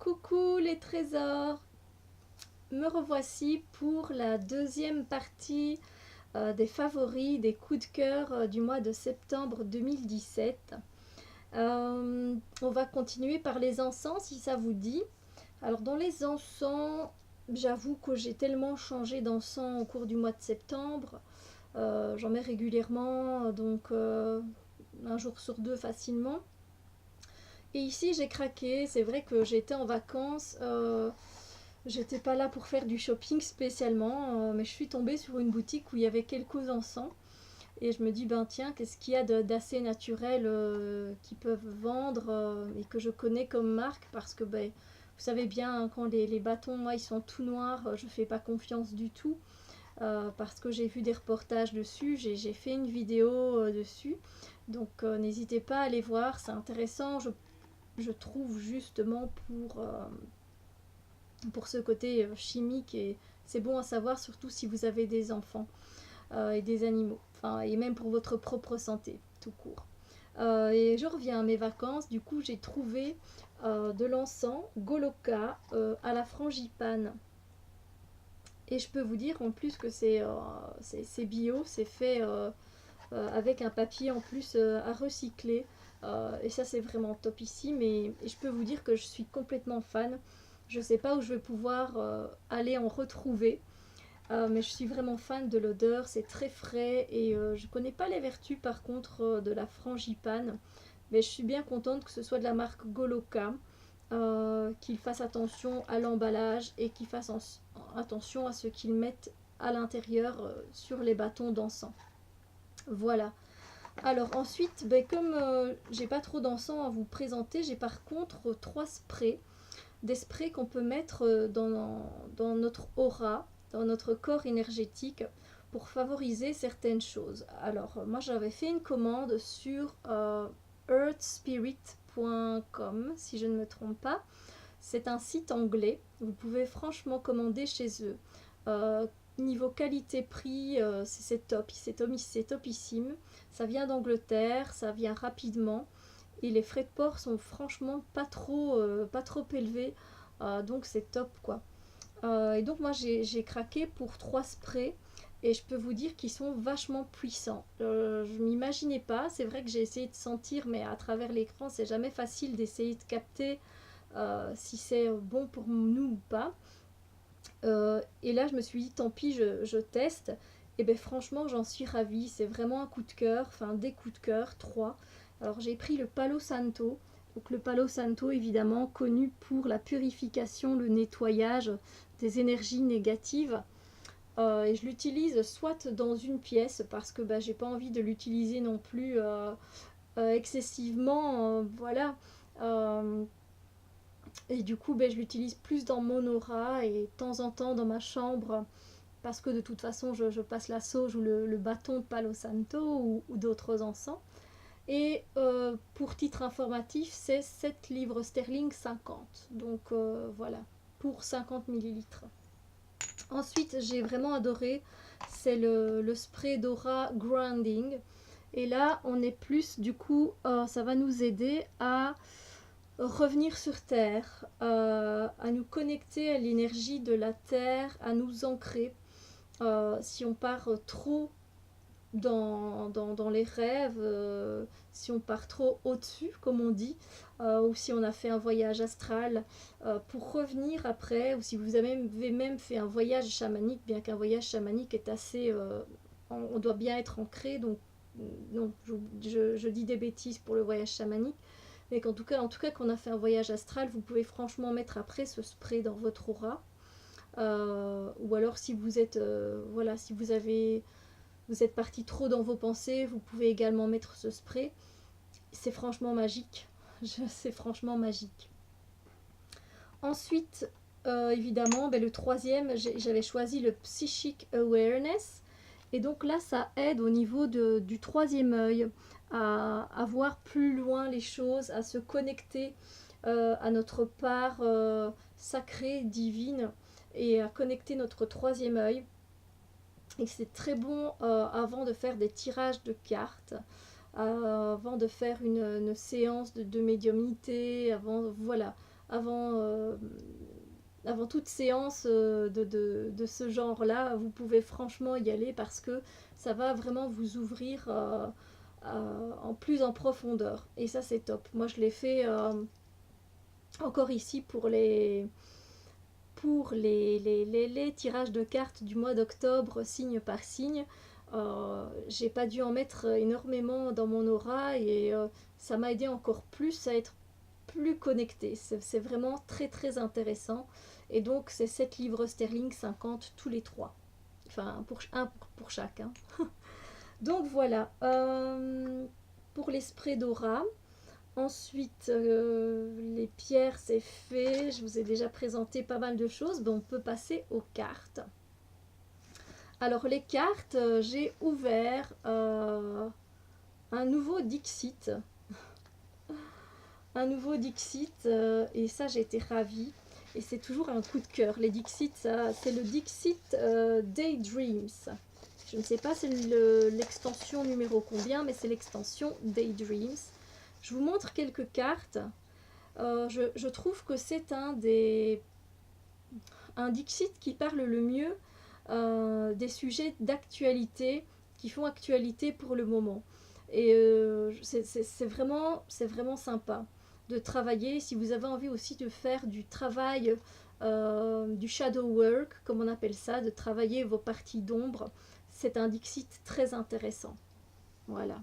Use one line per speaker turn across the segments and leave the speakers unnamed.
Coucou les trésors, me revoici pour la deuxième partie des favoris, des coups de cœur du mois de septembre 2017. On va continuer par les encens si ça vous dit. Alors dans les encens, j'avoue que j'ai tellement changé d'encens au cours du mois de septembre. J'en mets régulièrement, donc un jour sur deux facilement. Et ici j'ai craqué, c'est vrai que j'étais en vacances, j'étais pas là pour faire du shopping spécialement, mais je suis tombée sur une boutique où il y avait quelques encens. Et je me dis, ben tiens, qu'est-ce qu'il y a d'assez naturel qu'ils peuvent vendre et que je connais comme marque parce que ben, vous savez bien, hein, quand les bâtons, moi, ils sont tout noirs, je fais pas confiance du tout parce que j'ai vu des reportages dessus, j'ai fait une vidéo dessus. Donc n'hésitez pas à aller voir, c'est intéressant, je trouve justement pour ce côté chimique et c'est bon à savoir surtout si vous avez des enfants et des animaux, enfin, et même pour votre propre santé tout court. Et je reviens à mes vacances, du coup j'ai trouvé de l'encens Goloka à la frangipane. Et je peux vous dire en plus que c'est bio, c'est fait avec un papier en plus à recycler. Et ça c'est vraiment topissime et je peux vous dire que je suis complètement fan. Je ne sais pas où je vais pouvoir aller en retrouver. Mais je suis vraiment fan de l'odeur, c'est très frais et je connais pas les vertus par contre de la frangipane, mais je suis bien contente que ce soit de la marque Goloka, qu'ils fassent attention à l'emballage et qu'ils fassent attention à ce qu'ils mettent à l'intérieur sur les bâtons d'encens. Voilà. Alors ensuite, ben, comme j'ai pas trop d'encens à vous présenter, j'ai par contre trois sprays, des sprays qu'on peut mettre dans notre aura, dans notre corps énergétique pour favoriser certaines choses. Alors moi j'avais fait une commande sur earthspirit.com si je ne me trompe pas. C'est un site anglais, vous pouvez franchement commander chez eux. Niveau qualité-prix, c'est top, c'est topissime. Ça vient d'Angleterre, ça vient rapidement et les frais de port sont franchement pas trop élevés, donc c'est top quoi. Et donc moi j'ai craqué pour trois sprays et je peux vous dire qu'ils sont vachement puissants. Je m'imaginais pas, c'est vrai que j'ai essayé de sentir mais à travers l'écran c'est jamais facile d'essayer de capter si c'est bon pour nous ou pas. Et là je me suis dit tant pis je teste et ben franchement j'en suis ravie, c'est vraiment un coup de cœur, enfin des coups de cœur, trois. Alors j'ai pris le Palo Santo, donc le Palo Santo évidemment connu pour la purification, le nettoyage des énergies négatives. Et je l'utilise soit dans une pièce parce que bah, j'ai pas envie de l'utiliser non plus excessivement, voilà. Euh, et du coup, ben, je l'utilise plus dans mon aura et de temps en temps dans ma chambre parce que de toute façon, je passe la sauge ou le bâton de Palo Santo ou d'autres encens. Et pour titre informatif, c'est 7 livres sterling 50. Donc voilà, pour 50 millilitres. Ensuite, j'ai vraiment adoré, c'est le spray d'aura grounding. Et là, on est plus, du coup, ça va nous aider à revenir sur Terre, à nous connecter à l'énergie de la Terre, à nous ancrer. Si on part trop dans les rêves, si on part trop au-dessus, comme on dit, ou si on a fait un voyage astral, pour revenir après, ou si vous avez même fait un voyage chamanique, bien qu'un voyage chamanique est assez... on doit bien être ancré, donc non, je dis des bêtises pour le voyage chamanique, mais qu'en tout cas, qu'on a fait un voyage astral, vous pouvez franchement mettre après ce spray dans votre aura. Ou alors si vous êtes, voilà, si vous êtes parti trop dans vos pensées, vous pouvez également mettre ce spray. C'est franchement magique. C'est franchement magique. Ensuite, évidemment, ben, le troisième, j'avais choisi le Psychic Awareness. Et donc là, ça aide au niveau du troisième œil à voir plus loin les choses, à se connecter à notre part sacrée, divine, et à connecter notre troisième œil. Et c'est très bon avant de faire des tirages de cartes, avant de faire une séance de médiumnité, avant, voilà, avant toute séance de ce genre-là, vous pouvez franchement y aller parce que ça va vraiment vous ouvrir en plus en profondeur. Et ça, c'est top. Moi, je l'ai fait encore ici pour les tirages de cartes du mois d'octobre, signe par signe. J'ai pas dû en mettre énormément dans mon aura et ça m'a aidé encore plus à être plus connectée. C'est vraiment très très intéressant. Et donc, c'est 7 livres sterling, 50 tous les 3. Enfin, un pour chacun. Donc voilà, pour les sprays d'aura. Ensuite, les pierres, c'est fait. Je vous ai déjà présenté pas mal de choses. Ben, on peut passer aux cartes. Alors, les cartes, j'ai ouvert un nouveau Dixit. Un nouveau Dixit, et ça, j'ai été ravie. Et c'est toujours un coup de cœur. Les Dixit, c'est le Dixit Daydreams. Je ne sais pas c'est l'extension numéro combien, mais c'est l'extension Daydreams. Je vous montre quelques cartes. Je trouve que c'est un Dixit qui parle le mieux des sujets d'actualité, qui font actualité pour le moment. Et c'est vraiment sympa de travailler. Si vous avez envie aussi de faire du travail, du shadow work, comme on appelle ça, de travailler vos parties d'ombre, c'est un Dixit très intéressant. Voilà.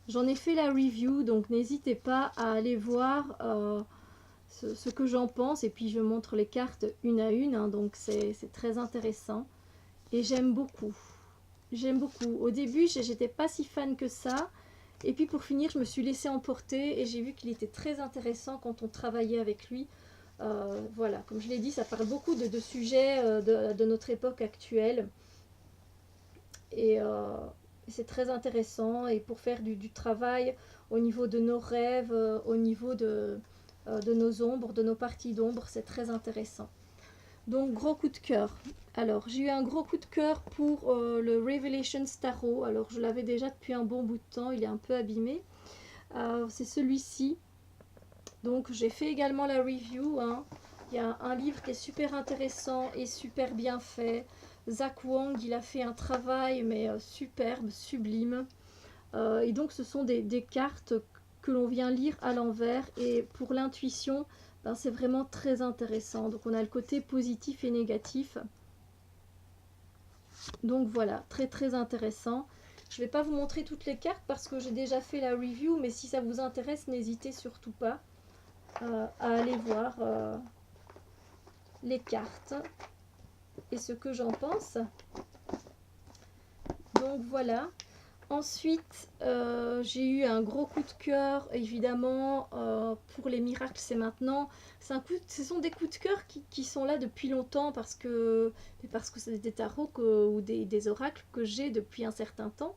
J'en ai fait la review, donc n'hésitez pas à aller voir ce que j'en pense. Et puis je montre les cartes une à une, hein, donc c'est très intéressant. Et j'aime beaucoup. J'aime beaucoup. Au début, j'étais pas si fan que ça. Et puis pour finir, je me suis laissée emporter et j'ai vu qu'il était très intéressant quand on travaillait avec lui. Voilà, comme je l'ai dit, ça parle beaucoup de sujets de notre époque actuelle. Et c'est très intéressant. Et pour faire du travail au niveau de nos rêves, au niveau de nos ombres, de nos parties d'ombre, c'est très intéressant. Donc, gros coup de cœur. Alors, j'ai eu un gros coup de cœur pour le Revelations Tarot. Alors, je l'avais déjà depuis un bon bout de temps. Il est un peu abîmé. C'est celui-ci. Donc, j'ai fait également la review. Hein. Il y a un livre qui est super intéressant et super bien fait. Zach Wong, il a fait un travail, mais superbe, sublime. Et donc, ce sont des cartes que l'on vient lire à l'envers. Et pour l'intuition, ben, c'est vraiment très intéressant. Donc, on a le côté positif et négatif. Donc voilà, très très intéressant. Je ne vais pas vous montrer toutes les cartes parce que j'ai déjà fait la review, mais si ça vous intéresse, n'hésitez surtout pas à aller voir les cartes et ce que j'en pense. Donc voilà. Ensuite, j'ai eu un gros coup de cœur, évidemment, pour les miracles, c'est maintenant. Ce sont des coups de cœur qui sont là depuis longtemps parce que c'est des tarots ou des oracles que j'ai depuis un certain temps.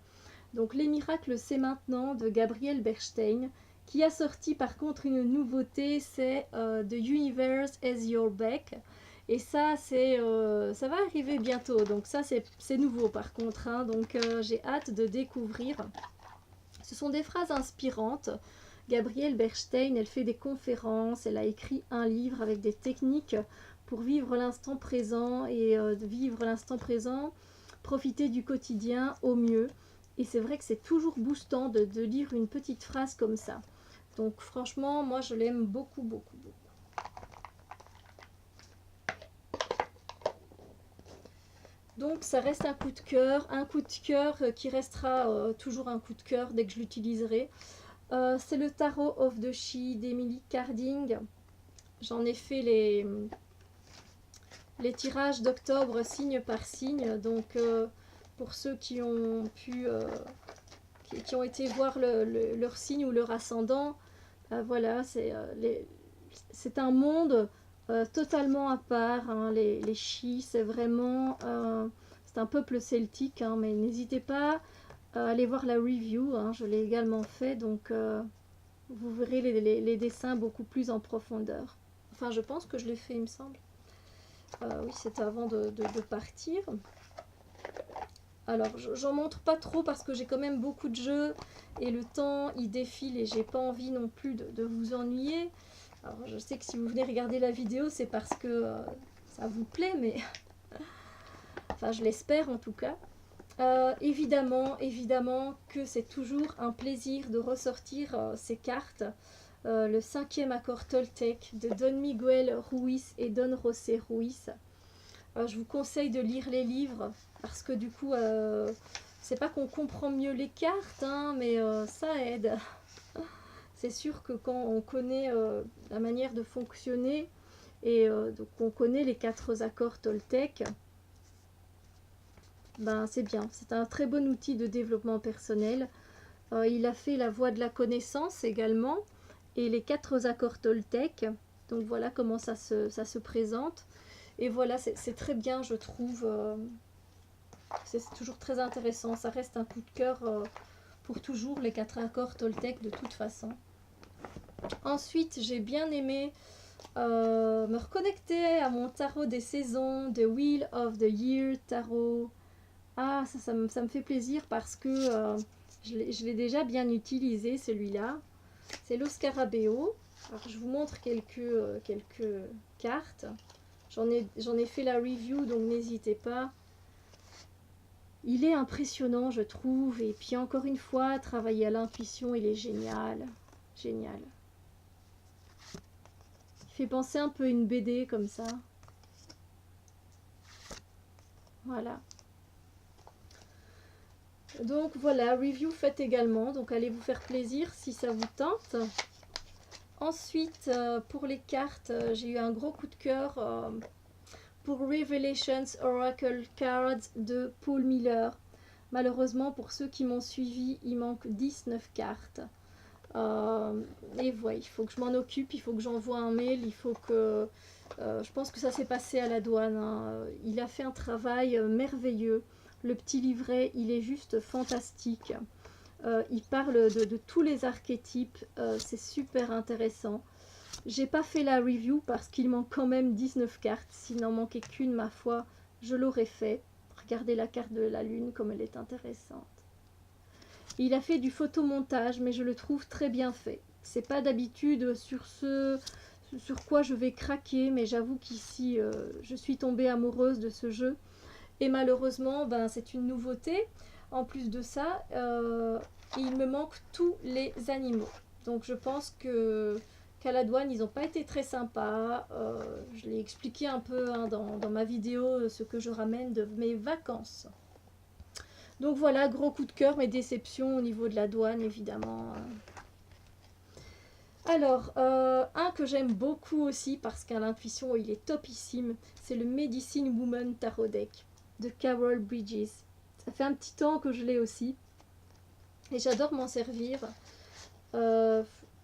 Donc les miracles, c'est maintenant de Gabriel Bernstein, qui a sorti par contre une nouveauté, c'est The Universe Has Your Back. Et ça, ça va arriver bientôt. Donc ça, c'est nouveau par contre. Hein. Donc j'ai hâte de découvrir. Ce sont des phrases inspirantes. Gabrielle Bernstein, elle fait des conférences. Elle a écrit un livre avec des techniques pour vivre l'instant présent. Et vivre l'instant présent, profiter du quotidien au mieux. Et c'est vrai que c'est toujours boostant de lire une petite phrase comme ça. Donc franchement, moi je l'aime beaucoup, beaucoup, beaucoup. Donc ça reste un coup de cœur qui restera toujours un coup de cœur dès que je l'utiliserai. C'est le Tarot of the She d'Emily Carding. J'en ai fait les tirages d'octobre signe par signe. Donc pour ceux qui ont qui ont été voir leur signe ou leur ascendant, voilà, c'est un monde totalement à part. Hein. Les Chi, c'est vraiment c'est un peuple celtique, hein, mais n'hésitez pas à aller voir la review. Hein, je l'ai également fait, donc vous verrez les dessins beaucoup plus en profondeur. Enfin, je pense que je l'ai fait, il me semble. Oui, c'était avant de partir. Alors, j'en montre pas trop parce que j'ai quand même beaucoup de jeux et le temps il défile et j'ai pas envie non plus de vous ennuyer. Alors, je sais que si vous venez regarder la vidéo, c'est parce que ça vous plaît, mais enfin, je l'espère en tout cas. Évidemment que c'est toujours un plaisir de ressortir ces cartes. Le cinquième accord Toltec de Don Miguel Ruiz et Don José Ruiz. Je vous conseille de lire les livres parce que du coup, c'est pas qu'on comprend mieux les cartes, hein, mais ça aide. C'est sûr que quand on connaît la manière de fonctionner et donc on connaît les 4 accords Toltec, ben c'est bien. C'est un très bon outil de développement personnel. Il a fait la voie de la connaissance également et les 4 accords Toltec. Donc voilà comment ça se présente. Et voilà, c'est très bien, je trouve. C'est toujours très intéressant. Ça reste un coup de cœur pour toujours, les 4 accords Toltec de toute façon. Ensuite, j'ai bien aimé me reconnecter à mon tarot des saisons, The Wheel of the Year tarot. Ah, ça me fait plaisir parce que je l'ai déjà bien utilisé celui-là. C'est le Scarabeo. Alors, je vous montre quelques cartes. J'en ai fait la review, donc n'hésitez pas. Il est impressionnant, je trouve. Et puis encore une fois, travailler à l'intuition, il est génial. Génial. Il fait penser un peu à une BD comme ça. Voilà. Donc voilà, review faite également. Donc allez vous faire plaisir si ça vous tente. Ensuite, pour les cartes, j'ai eu un gros coup de cœur pour Revelations Oracle Cards de Paul Miller. Malheureusement, pour ceux qui m'ont suivi, il manque 19 cartes. Et voilà, il faut que je m'en occupe, il faut que j'envoie un mail, il faut que... je pense que ça s'est passé à la douane. Hein. Il a fait un travail merveilleux. Le petit livret, il est juste fantastique. Il parle de tous les archétypes. C'est super intéressant. J'ai pas fait la review parce qu'il manque quand même 19 cartes. S'il n'en manquait qu'une, ma foi, je l'aurais fait. Regardez la carte de la lune comme elle est intéressante. Il a fait du photomontage, mais je le trouve très bien fait. C'est pas d'habitude sur quoi je vais craquer, mais j'avoue qu'ici, je suis tombée amoureuse de ce jeu. Et malheureusement, ben, c'est une nouveauté. En plus de ça, il me manque tous les animaux. Donc je pense qu'à la douane, ils n'ont pas été très sympas. Je l'ai expliqué un peu hein, dans ma vidéo ce que je ramène de mes vacances. Donc voilà, gros coup de cœur, mais déception au niveau de la douane, évidemment. Alors, un que j'aime beaucoup aussi, parce qu'à l'intuition, il est topissime, c'est le Medicine Woman Tarot Deck de Carol Bridges. Ça fait un petit temps que je l'ai aussi. Et j'adore m'en servir.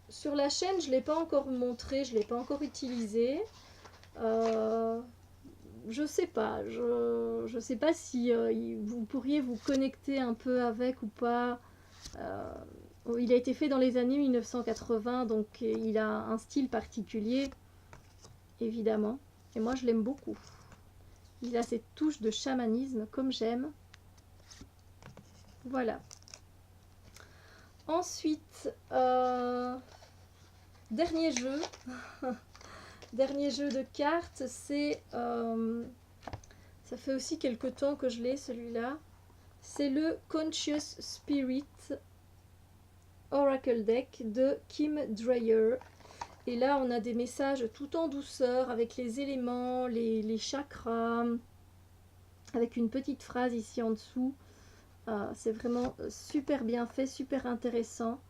Sur la chaîne, je ne l'ai pas encore montré, je ne l'ai pas encore utilisé. Je sais pas, je sais pas si vous pourriez vous connecter un peu avec ou pas. Il a été fait dans les années 1980, donc il a un style particulier, évidemment. Et moi, je l'aime beaucoup. Il a cette touche de chamanisme, comme j'aime. Voilà. Ensuite, dernier jeu. Dernier jeu de cartes, c'est... ça fait aussi quelques temps que je l'ai, celui-là. C'est le Conscious Spirit Oracle Deck de Kim Dreyer. Et là, on a des messages tout en douceur, avec les éléments, les chakras, avec une petite phrase ici en dessous. C'est vraiment super bien fait, super intéressant.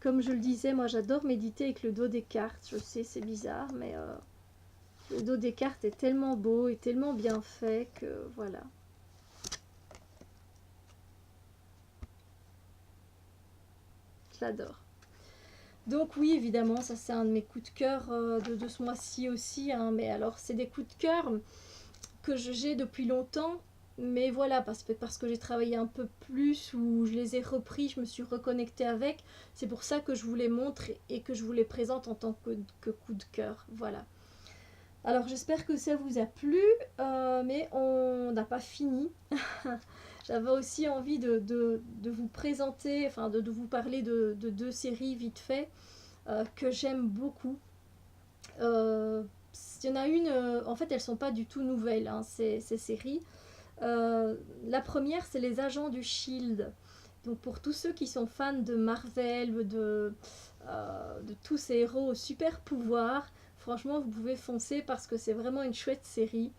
Comme je le disais, moi j'adore méditer avec le dos des cartes. Je sais, c'est bizarre, mais le dos des cartes est tellement beau et tellement bien fait que voilà. Je l'adore. Donc oui, évidemment, ça c'est un de mes coups de cœur de ce mois-ci aussi. Hein, mais alors, c'est des coups de cœur que j'ai depuis longtemps. Mais voilà, parce que j'ai travaillé un peu plus, ou je les ai repris, je me suis reconnectée avec. C'est pour ça que je vous les montre et que je vous les présente en tant que coup de cœur. Voilà. Alors j'espère que ça vous a plu, mais on n'a pas fini. j'avais aussi envie de vous présenter, enfin de vous parler de deux séries vite fait que j'aime beaucoup. Euh, Il y en a une, en fait elles sont pas du tout nouvelles, hein, ces séries. La première, c'est les Agents du Shield. Donc pour tous ceux qui sont fans de Marvel, de tous ces héros aux super pouvoirs, franchement vous pouvez foncer parce que c'est vraiment une chouette série.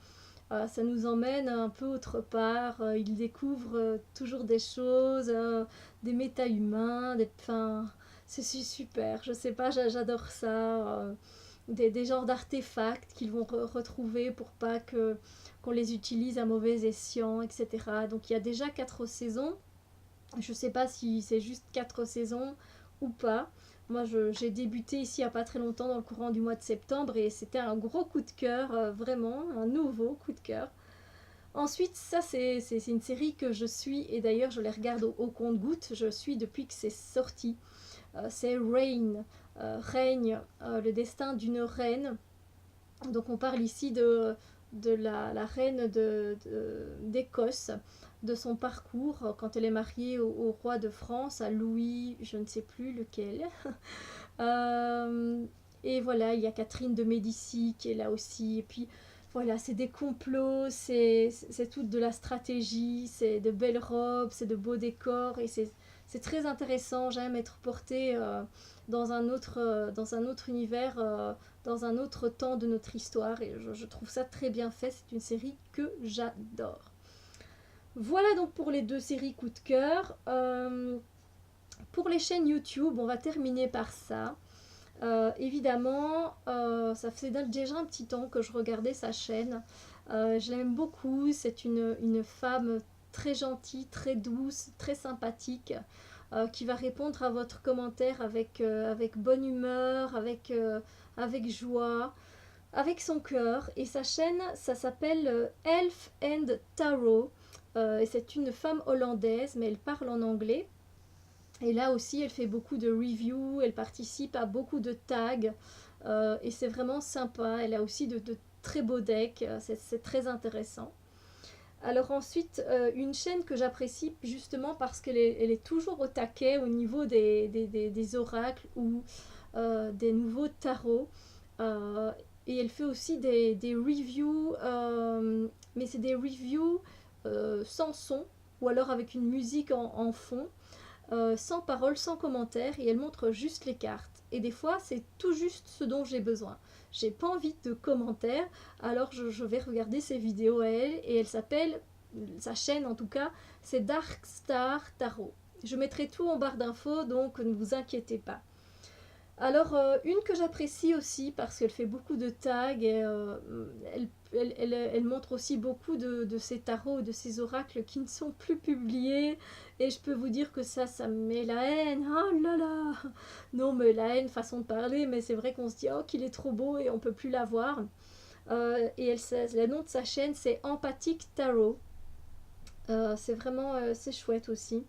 Ça nous emmène un peu autre part. Ils découvrent toujours des choses, des méta-humains, enfin, c'est super. Je sais pas, j'adore ça. Des genres d'artefacts qu'ils vont retrouver pour pas qu'on les utilise à mauvais escient, etc. Donc il y a déjà 4 saisons. Je sais pas si c'est juste 4 saisons ou pas. Moi, j'ai débuté ici il n'y a pas très longtemps dans le courant du mois de septembre et c'était un gros coup de cœur, vraiment, un nouveau coup de cœur. Ensuite, ça c'est une série que je suis et d'ailleurs je les regarde au compte-gouttes, je suis depuis que c'est sorti. C'est Reign, Règne, le destin d'une reine. Donc on parle ici de la reine d'Écosse, de son parcours quand elle est mariée au roi de France, à Louis, je ne sais plus lequel. Euh, et voilà, il y a Catherine de Médicis qui est là aussi. Et puis voilà, c'est des complots, c'est toute de la stratégie, c'est de belles robes, c'est de beaux décors et c'est très intéressant. J'aime être portée dans un autre univers, dans un autre temps de notre histoire et je trouve ça très bien fait. C'est une série que j'adore. Voilà donc pour les deux séries coup de cœur. Pour les chaînes YouTube, on va terminer par ça. Évidemment, ça faisait déjà un petit temps que je regardais sa chaîne. Je l'aime beaucoup, c'est une femme très gentille, très douce, très sympathique, qui va répondre à votre commentaire avec bonne humeur, avec joie, avec son cœur. Et sa chaîne, ça s'appelle Elf and Tarot. Et c'est une femme hollandaise, mais elle parle en anglais. Et là aussi, elle fait beaucoup de reviews, elle participe à beaucoup de tags. Et c'est vraiment sympa. Elle a aussi de très beaux decks. C'est très intéressant. Alors ensuite, une chaîne que j'apprécie justement parce elle est toujours au taquet au niveau des oracles ou des nouveaux tarots. Et elle fait aussi des reviews, mais c'est des reviews sans son ou alors avec une musique en fond. Sans parole, sans commentaire, et elle montre juste les cartes. Et des fois, c'est tout juste ce dont j'ai besoin. J'ai pas envie de commentaires, alors je vais regarder ses vidéos à elle, et elle s'appelle, sa chaîne en tout cas, c'est Dark Star Tarot. Je mettrai tout en barre d'infos, donc ne vous inquiétez pas. Alors, une que j'apprécie aussi parce qu'elle fait beaucoup de tags et elle montre aussi beaucoup de ces tarots, de ces oracles qui ne sont plus publiés. Et je peux vous dire que ça me met la haine. Oh là là. Non, mais la haine, façon de parler, mais c'est vrai qu'on se dit oh qu'il est trop beau et on peut plus la voir. Et le nom de sa chaîne, c'est Empathic Tarot. C'est vraiment c'est chouette aussi.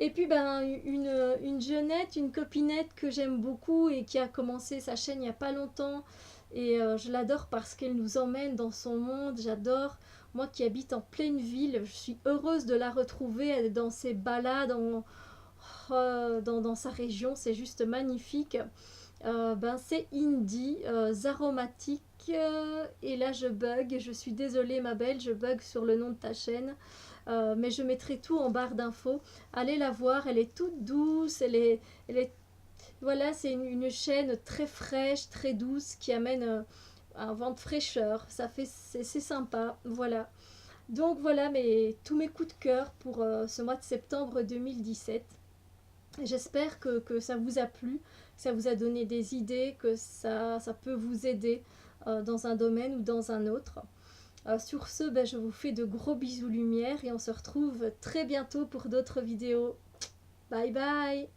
Et puis ben une jeunette, une copinette que j'aime beaucoup et qui a commencé sa chaîne il n'y a pas longtemps. Et je l'adore parce qu'elle nous emmène dans son monde. J'adore. Moi qui habite en pleine ville, je suis heureuse de la retrouver dans ses balades, dans sa région. C'est juste magnifique. Ben c'est Indie, Zaromatique. Et là je bug. Je suis désolée ma belle, je bug sur le nom de ta chaîne. Mais je mettrai tout en barre d'infos. Allez la voir, elle est toute douce, voilà, c'est une chaîne très fraîche, très douce qui amène un vent de fraîcheur. C'est sympa, voilà. Donc voilà tous mes coups de cœur pour ce mois de septembre 2017. J'espère que ça vous a plu, que ça vous a donné des idées, que ça peut vous aider dans un domaine ou dans un autre. Sur ce, ben, je vous fais de gros bisous lumière et on se retrouve très bientôt pour d'autres vidéos. Bye bye!